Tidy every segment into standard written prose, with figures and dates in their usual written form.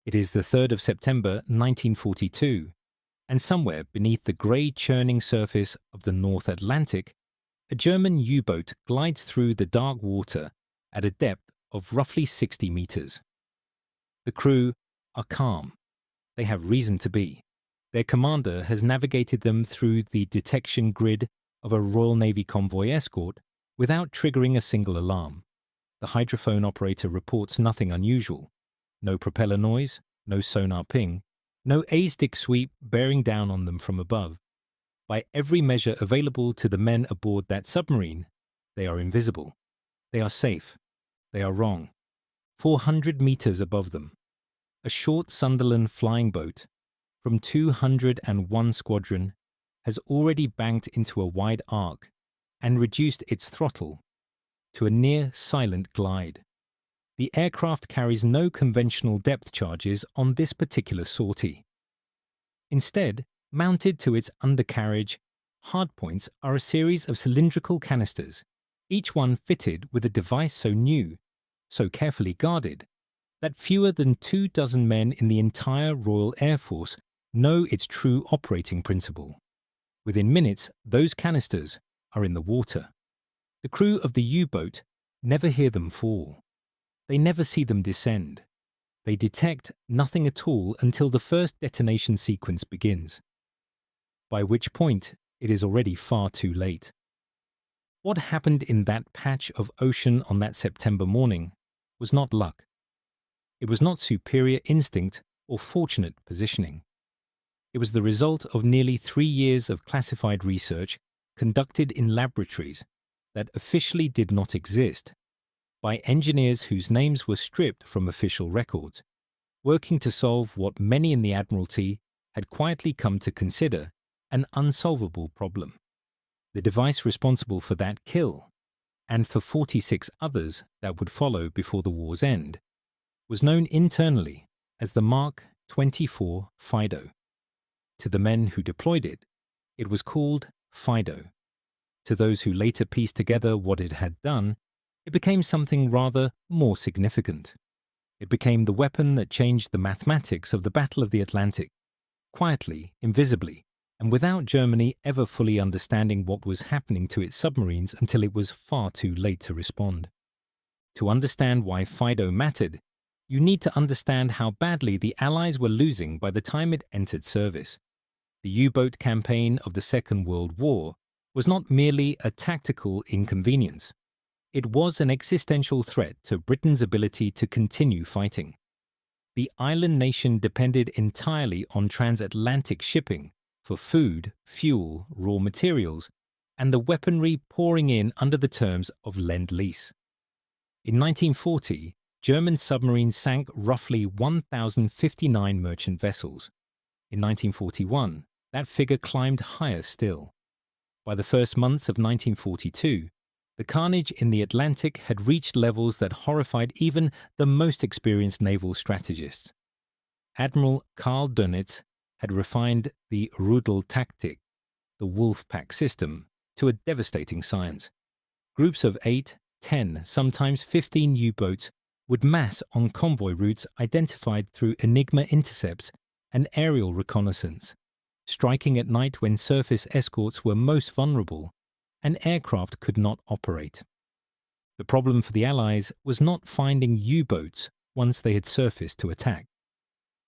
It is the 3rd of September 1942, and somewhere beneath the grey churning surface of the North Atlantic, a German U-boat glides through the dark water at a depth of roughly 60 meters. The crew are calm. They have reason to be. Their commander has navigated them through the detection grid of a Royal Navy convoy escort without triggering a single alarm. The hydrophone operator reports nothing unusual. No propeller noise, no sonar ping, no A-stick sweep bearing down on them from above. By every measure available to the men aboard that submarine, they are invisible. They are safe. They are wrong. 400 meters above them, a short Sunderland flying boat from 201 Squadron has already banked into a wide arc and reduced its throttle to a near-silent glide. The aircraft carries no conventional depth charges on this particular sortie. Instead, mounted to its undercarriage, hardpoints are a series of cylindrical canisters, each one fitted with a device so new, so carefully guarded, that fewer than 24 men in the entire Royal Air Force know its true operating principle. Within minutes, those canisters are in the water. The crew of the U-boat never hear them fall. They never see them descend. They detect nothing at all until the first detonation sequence begins, by which point it is already far too late. What happened in that patch of ocean on that September morning was not luck. It was not superior instinct or fortunate positioning. It was the result of nearly 3 years of classified research conducted in laboratories that officially did not exist, by engineers whose names were stripped from official records, working to solve what many in the Admiralty had quietly come to consider an unsolvable problem. The device responsible for that kill, and for 46 others that would follow before the war's end, was known internally as the Mark 24 Fido. To the men who deployed it, it was called Fido. To those who later pieced together what it had done, it became something rather more significant. It became the weapon that changed the mathematics of the Battle of the Atlantic, quietly, invisibly, and without Germany ever fully understanding what was happening to its submarines until it was far too late to respond. To understand why Fido mattered, you need to understand how badly the Allies were losing by the time it entered service. The U-boat campaign of the Second World War was not merely a tactical inconvenience. It was an existential threat to Britain's ability to continue fighting. The island nation depended entirely on transatlantic shipping for food, fuel, raw materials, and the weaponry pouring in under the terms of Lend-Lease. In 1940, German submarines sank roughly 1,059 merchant vessels. In 1941, that figure climbed higher still. By the first months of 1942, the carnage in the Atlantic had reached levels that horrified even the most experienced naval strategists. Admiral Karl Dönitz had refined the Rudeltaktik, the wolf pack system, to a devastating science. Groups of 8, 10, sometimes 15 U-boats would mass on convoy routes identified through Enigma intercepts and aerial reconnaissance, striking at night when surface escorts were most vulnerable and aircraft could not operate. The problem for the Allies was not finding U-boats once they had surfaced to attack.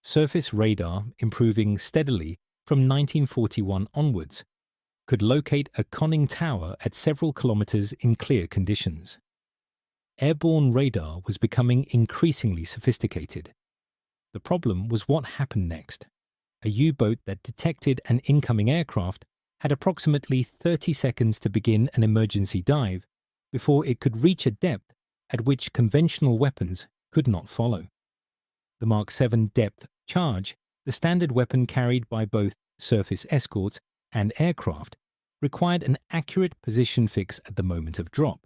Surface radar, improving steadily from 1941 onwards, could locate a conning tower at several kilometers in clear conditions. Airborne radar was becoming increasingly sophisticated. The problem was what happened next. A U-boat that detected an incoming aircraft had approximately 30 seconds to begin an emergency dive before it could reach a depth at which conventional weapons could not follow. The Mark 7 depth charge, the standard weapon carried by both surface escorts and aircraft, required an accurate position fix at the moment of drop,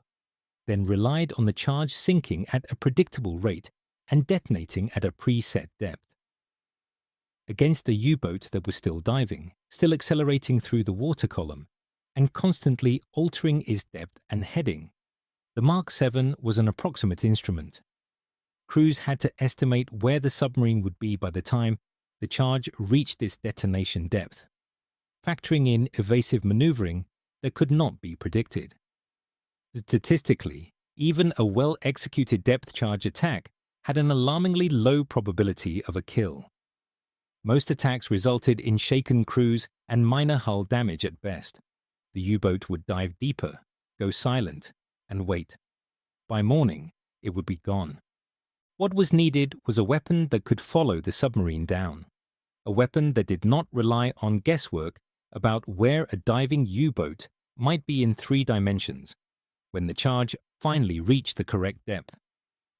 then relied on the charge sinking at a predictable rate and detonating at a preset depth. Against a U-boat that was still diving, still accelerating through the water column, and constantly altering its depth and heading, the Mark 7 was an approximate instrument. crews had to estimate where the submarine would be by the time the charge reached its detonation depth, factoring in evasive maneuvering that could not be predicted. Statistically, even a well-executed depth charge attack had an alarmingly low probability of a kill. Most attacks resulted in shaken crews and minor hull damage at best. The U-boat would dive deeper, go silent, and wait. By morning, it would be gone. What was needed was a weapon that could follow the submarine down. A weapon that did not rely on guesswork about where a diving U-boat might be in 3 dimensions when the charge finally reached the correct depth.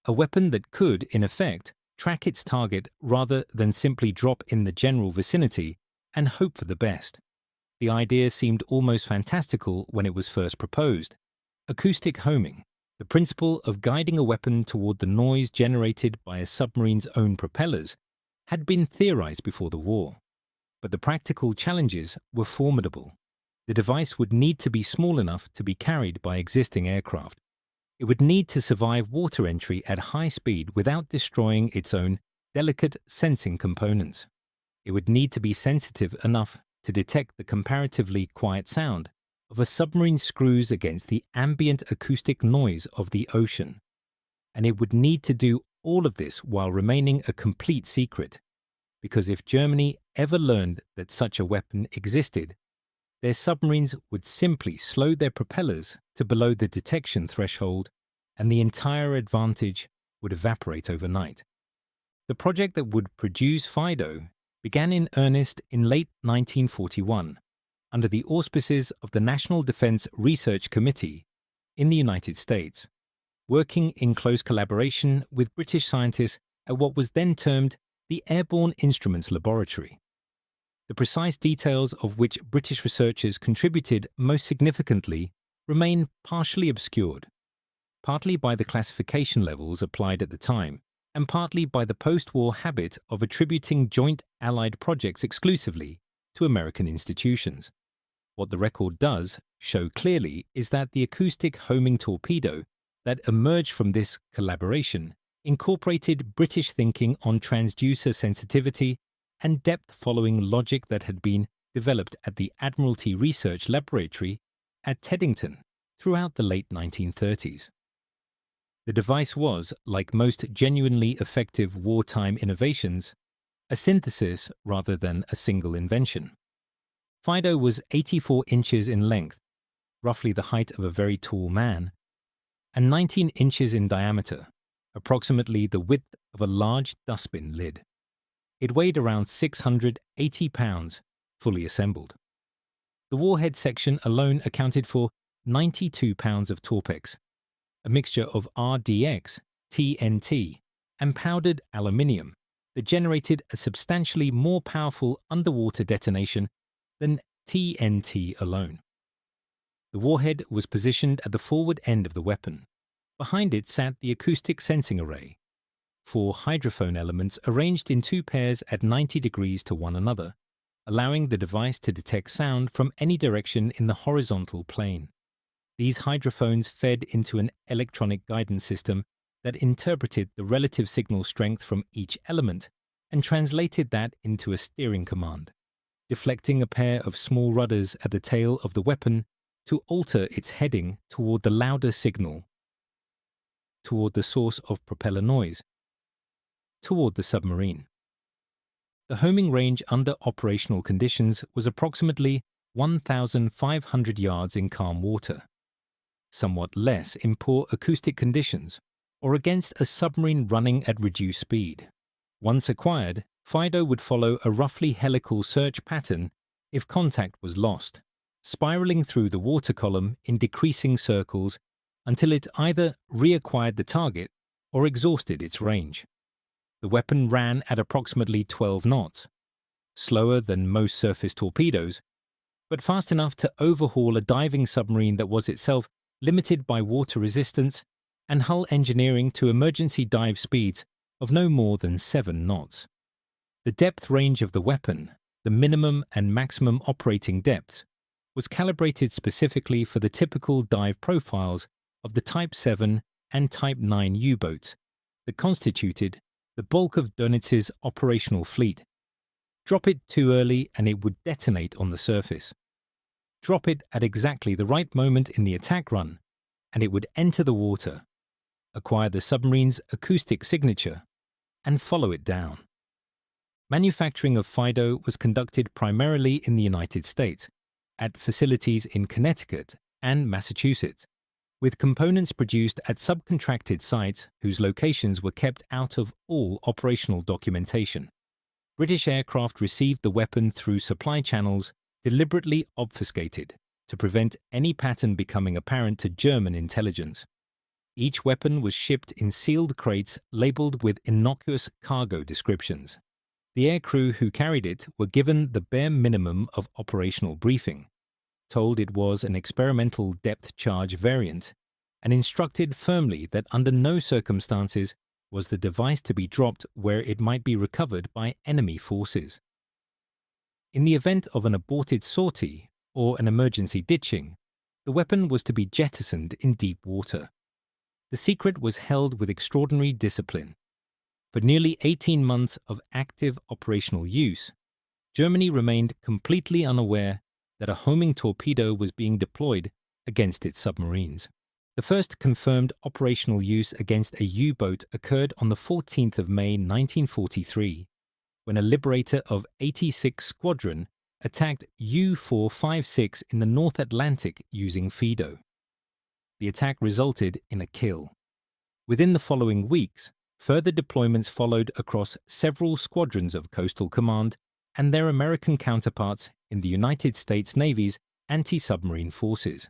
A weapon that could, in effect, track its target rather than simply drop in the general vicinity and hope for the best. The idea seemed almost fantastical when it was first proposed. Acoustic homing, the principle of guiding a weapon toward the noise generated by a submarine's own propellers, had been theorized before the war. But the practical challenges were formidable. The device would need to be small enough to be carried by existing aircraft. It would need to survive water entry at high speed without destroying its own delicate sensing components. It would need to be sensitive enough to detect the comparatively quiet sound of a submarine's screws against the ambient acoustic noise of the ocean. And it would need to do all of this while remaining a complete secret, because if Germany ever learned that such a weapon existed, their submarines would simply slow their propellers to below the detection threshold, and the entire advantage would evaporate overnight. The project that would produce Fido began in earnest in late 1941, under the auspices of the National Defense Research Committee in the United States, working in close collaboration with British scientists at what was then termed the Airborne Instruments Laboratory. The precise details of which British researchers contributed most significantly remain partially obscured, partly by the classification levels applied at the time, and partly by the post-war habit of attributing joint Allied projects exclusively to American institutions. What the record does show clearly is that the acoustic homing torpedo that emerged from this collaboration incorporated British thinking on transducer sensitivity and depth-following logic that had been developed at the Admiralty Research Laboratory at Teddington throughout the late 1930s. The device was, like most genuinely effective wartime innovations, a synthesis rather than a single invention. Fido was 84 inches in length, roughly the height of a very tall man, and 19 inches in diameter, approximately the width of a large dustbin lid. It weighed around 680 pounds, fully assembled. The warhead section alone accounted for 92 pounds of torpex, a mixture of RDX, TNT, and powdered aluminium that generated a substantially more powerful underwater detonation than TNT alone. The warhead was positioned at the forward end of the weapon. Behind it sat the acoustic sensing array, 4 hydrophone elements arranged in 2 pairs at 90 degrees to one another, allowing the device to detect sound from any direction in the horizontal plane. These hydrophones fed into an electronic guidance system that interpreted the relative signal strength from each element and translated that into a steering command, deflecting a pair of small rudders at the tail of the weapon to alter its heading toward the louder signal, toward the source of propeller noise, toward the submarine. The homing range under operational conditions was approximately 1,500 yards in calm water, somewhat less in poor acoustic conditions or against a submarine running at reduced speed. Once acquired, Fido would follow a roughly helical search pattern if contact was lost, spiraling through the water column in decreasing circles until it either reacquired the target or exhausted its range. The weapon ran at approximately 12 knots, slower than most surface torpedoes, but fast enough to overhaul a diving submarine that was itself limited by water resistance and hull engineering to emergency dive speeds of no more than 7 knots. The depth range of the weapon, the minimum and maximum operating depths, was calibrated specifically for the typical dive profiles of the Type 7 and Type 9 U-boats that constituted the bulk of Dönitz's operational fleet. Drop it too early and it would detonate on the surface. Drop it at exactly the right moment in the attack run, and it would enter the water, acquire the submarine's acoustic signature, and follow it down. Manufacturing of Fido was conducted primarily in the United States, at facilities in Connecticut and Massachusetts, with components produced at subcontracted sites whose locations were kept out of all operational documentation. British aircraft received the weapon through supply channels deliberately obfuscated to prevent any pattern becoming apparent to German intelligence. Each weapon was shipped in sealed crates labeled with innocuous cargo descriptions. The aircrew who carried it were given the bare minimum of operational briefing, told it was an experimental depth charge variant, and instructed firmly that under no circumstances was the device to be dropped where it might be recovered by enemy forces. In the event of an aborted sortie or an emergency ditching, the weapon was to be jettisoned in deep water. The secret was held with extraordinary discipline. For nearly 18 months of active operational use, Germany remained completely unaware that a homing torpedo was being deployed against its submarines. The first confirmed operational use against a U-boat occurred on the 14th of May 1943, when a Liberator of 86 Squadron attacked U-456 in the North Atlantic using Fido. The attack resulted in a kill. Within the following weeks, further deployments followed across several squadrons of Coastal Command and their American counterparts in the United States Navy's anti-submarine forces.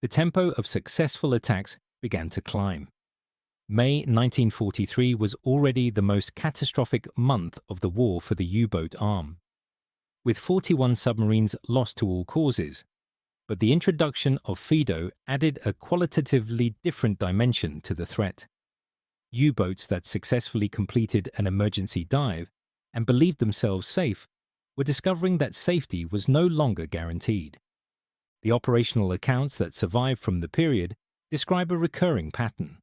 The tempo of successful attacks began to climb. May 1943 was already the most catastrophic month of the war for the U-boat arm, with 41 submarines lost to all causes. But the introduction of Fido added a qualitatively different dimension to the threat. U-boats that successfully completed an emergency dive and believed themselves safe were discovering that safety was no longer guaranteed. The operational accounts that survive from the period describe a recurring pattern.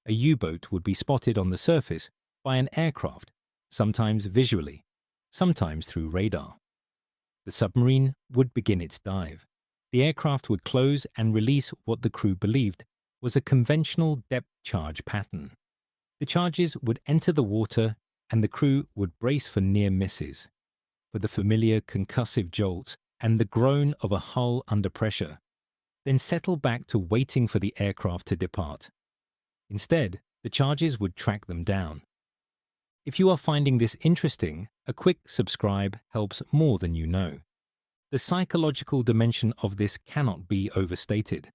A U-boat would be spotted on the surface by an aircraft, sometimes visually, sometimes through radar. The submarine would begin its dive. The aircraft would close and release what the crew believed was a conventional depth charge pattern. The charges would enter the water and the crew would brace for near misses, for the familiar concussive jolts and the groan of a hull under pressure, then settle back to waiting for the aircraft to depart. Instead, the charges would track them down. If you are finding this interesting, a quick subscribe helps more than you know. The psychological dimension of this cannot be overstated.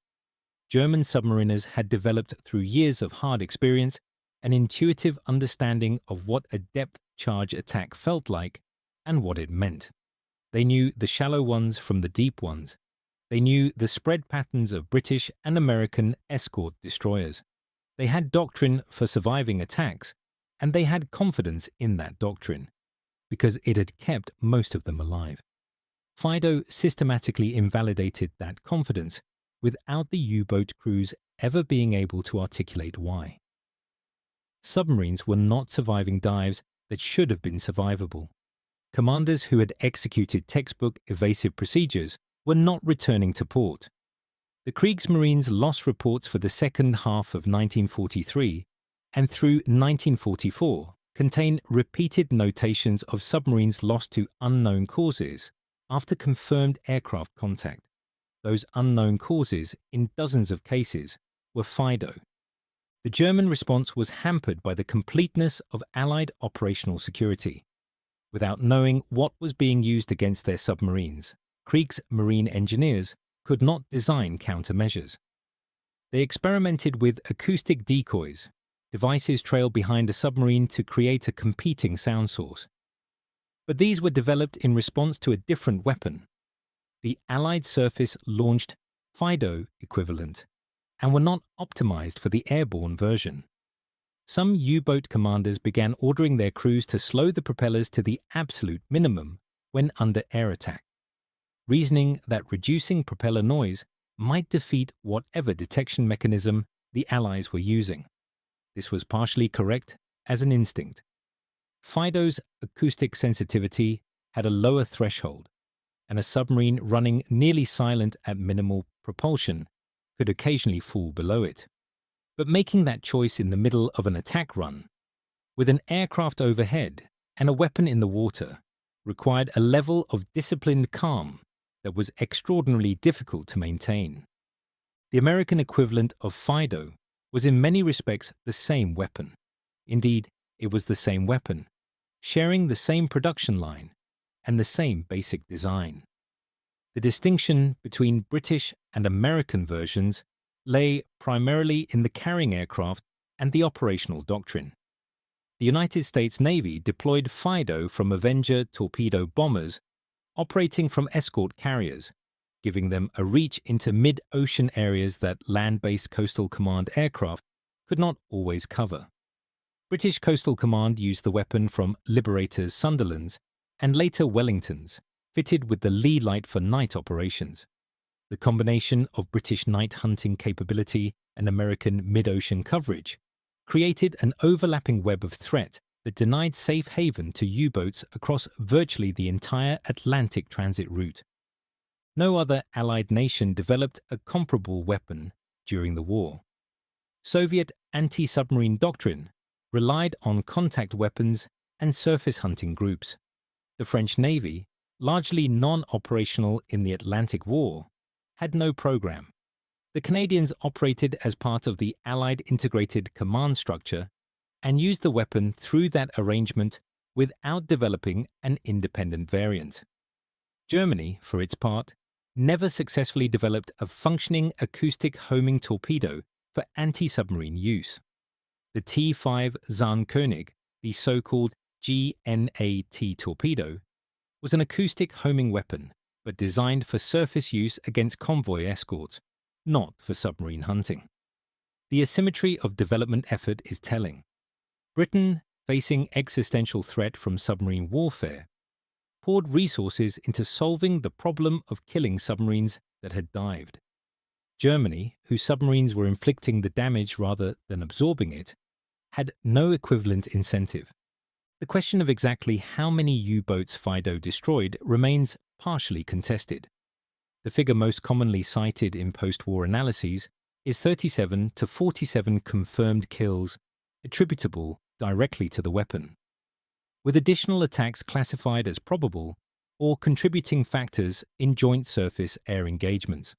German submariners had developed through years of hard experience an intuitive understanding of what a depth charge attack felt like and what it meant. They knew the shallow ones from the deep ones. They knew the spread patterns of British and American escort destroyers. They had doctrine for surviving attacks, and they had confidence in that doctrine, because it had kept most of them alive. Fido systematically invalidated that confidence without the U-boat crews ever being able to articulate why. Submarines were not surviving dives that should have been survivable. Commanders who had executed textbook evasive procedures were not returning to port. The Kriegsmarine's loss reports for the second half of 1943 and through 1944 contain repeated notations of submarines lost to unknown causes after confirmed aircraft contact. Those unknown causes, in dozens of cases, were Fido. The German response was hampered by the completeness of Allied operational security. Without knowing what was being used against their submarines, Kriegsmarine engineers could not design countermeasures. They experimented with acoustic decoys, devices trailed behind a submarine to create a competing sound source. But these were developed in response to a different weapon, the Allied surface-launched Fido equivalent, and were not optimized for the airborne version. Some U-boat commanders began ordering their crews to slow the propellers to the absolute minimum when under air attack, reasoning that reducing propeller noise might defeat whatever detection mechanism the Allies were using. This was partially correct as an instinct. Fido's acoustic sensitivity had a lower threshold, and a submarine running nearly silent at minimal propulsion could occasionally fall below it. But making that choice in the middle of an attack run, with an aircraft overhead and a weapon in the water, required a level of disciplined calm that was extraordinarily difficult to maintain. The American equivalent of Fido was in many respects the same weapon. Indeed, it was the same weapon, sharing the same production line and the same basic design. The distinction between British and American versions lay primarily in the carrying aircraft and the operational doctrine. The United States Navy deployed Fido from Avenger torpedo bombers operating from escort carriers, giving them a reach into mid-ocean areas that land-based Coastal Command aircraft could not always cover. British Coastal Command used the weapon from Liberator's Sunderlands and later Wellingtons, fitted with the lee light for night operations. The combination of British night hunting capability and American mid-ocean coverage created an overlapping web of threat that denied safe haven to U-boats across virtually the entire Atlantic transit route. No other Allied nation developed a comparable weapon during the war. Soviet anti-submarine doctrine relied on contact weapons and surface hunting groups. The French Navy, largely non-operational in the Atlantic War, had no program. The Canadians operated as part of the Allied integrated command structure and used the weapon through that arrangement without developing an independent variant. Germany, for its part, never successfully developed a functioning acoustic homing torpedo for anti-submarine use. The T-5 Zahnkönig, the so-called GNAT torpedo, was an acoustic homing weapon, but designed for surface use against convoy escorts, not for submarine hunting. The asymmetry of development effort is telling. Britain, facing existential threat from submarine warfare, poured resources into solving the problem of killing submarines that had dived. Germany, whose submarines were inflicting the damage rather than absorbing it, had no equivalent incentive. The question of exactly how many U-boats Fido destroyed remains partially contested. The figure most commonly cited in post-war analyses is 37 to 47 confirmed kills attributable directly to the weapon, with additional attacks classified as probable or contributing factors in joint surface air engagements.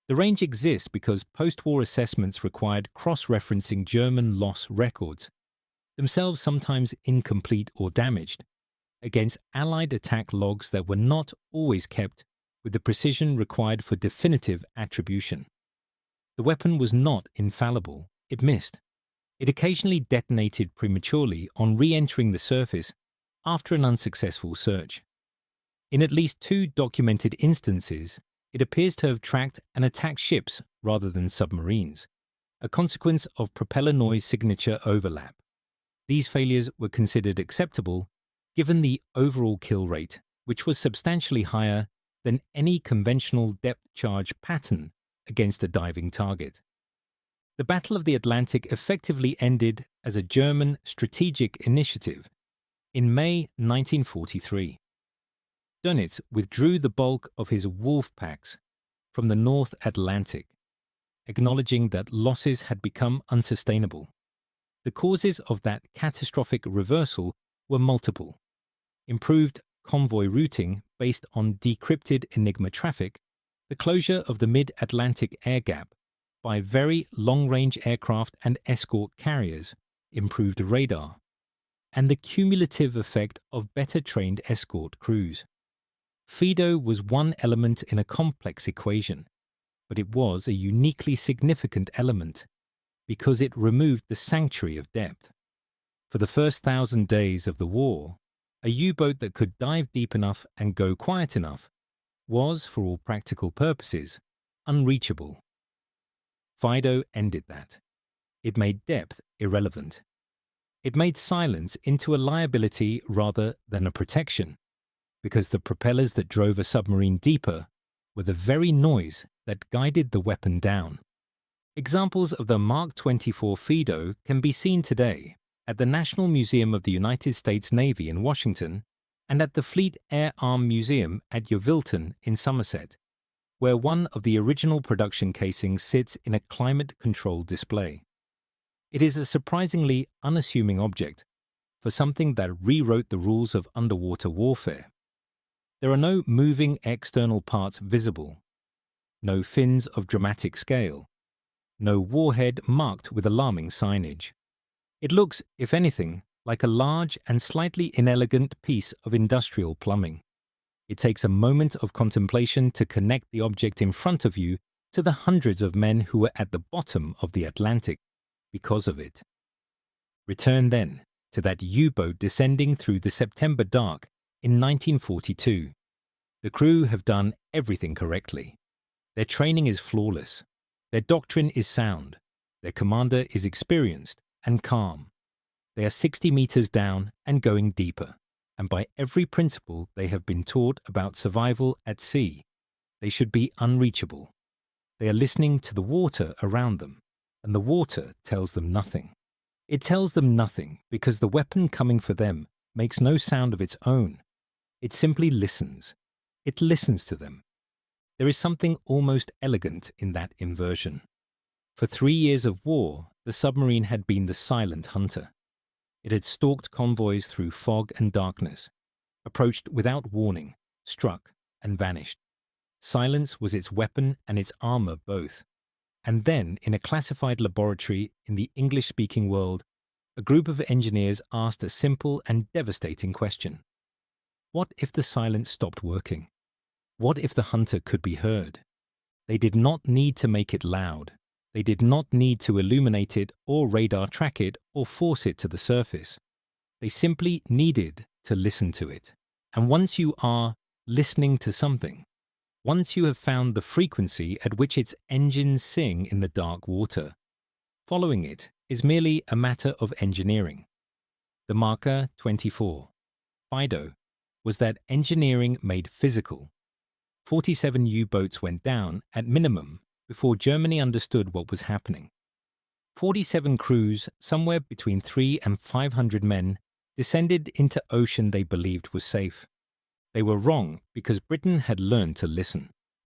The range exists because post-war assessments required cross-referencing German loss records, themselves sometimes incomplete or damaged, against Allied attack logs that were not always kept with the precision required for definitive attribution. The weapon was not infallible. It missed. It occasionally detonated prematurely on re-entering the surface after an unsuccessful search. In at least 2 documented instances, it appears to have tracked and attacked ships rather than submarines, a consequence of propeller noise signature overlap. These failures were considered acceptable given the overall kill rate, which was substantially higher than any conventional depth charge pattern against a diving target. The Battle of the Atlantic effectively ended as a German strategic initiative in May 1943. Dönitz withdrew the bulk of his wolf packs from the North Atlantic, acknowledging that losses had become unsustainable. The causes of that catastrophic reversal were multiple. Improved convoy routing based on decrypted Enigma traffic, the closure of the mid-Atlantic air gap by very long-range aircraft and escort carriers, improved radar, and the cumulative effect of better-trained escort crews. Fido was one element in a complex equation, but it was a uniquely significant element because it removed the sanctuary of depth. For the first 1,000 days of the war, a U-boat that could dive deep enough and go quiet enough was, for all practical purposes, unreachable. Fido ended that. It made depth irrelevant. It made silence into a liability rather than a protection, because the propellers that drove a submarine deeper were the very noise that guided the weapon down. Examples of the Mark 24 Fido can be seen today at the National Museum of the United States Navy in Washington and at the Fleet Air Arm Museum at Yeovilton in Somerset, where one of the original production casings sits in a climate-controlled display. It is a surprisingly unassuming object for something that rewrote the rules of underwater warfare. There are no moving external parts visible, no fins of dramatic scale, no warhead marked with alarming signage. It looks, if anything, like a large and slightly inelegant piece of industrial plumbing. It takes a moment of contemplation to connect the object in front of you to the hundreds of men who were at the bottom of the Atlantic because of it. Return then to that U-boat descending through the September dark in 1942. The crew have done everything correctly. Their training is flawless. Their doctrine is sound. Their commander is experienced and calm. They are 60 meters down and going deeper, and by every principle they have been taught about survival at sea, they should be unreachable. They are listening to the water around them, and the water tells them nothing. It tells them nothing because the weapon coming for them makes no sound of its own. It simply listens. It listens to them. There is something almost elegant in that inversion. For 3 years of war, the submarine had been the silent hunter. It had stalked convoys through fog and darkness, approached without warning, struck and vanished. Silence was its weapon and its armor both. And then, in a classified laboratory in the English-speaking world, a group of engineers asked a simple and devastating question. What if the silence stopped working? What if the hunter could be heard? They did not need to make it loud. They did not need to illuminate it or radar track it or force it to the surface. They simply needed to listen to it. And once you are listening to something, once you have found the frequency at which its engines sing in the dark water, following it is merely a matter of engineering. The marker 24, Fido, was that engineering made physical. 47 U-boats went down, at minimum, before Germany understood what was happening. 47 crews, somewhere between 300 and 500 men, descended into ocean they believed was safe. They were wrong because Britain had learned to listen.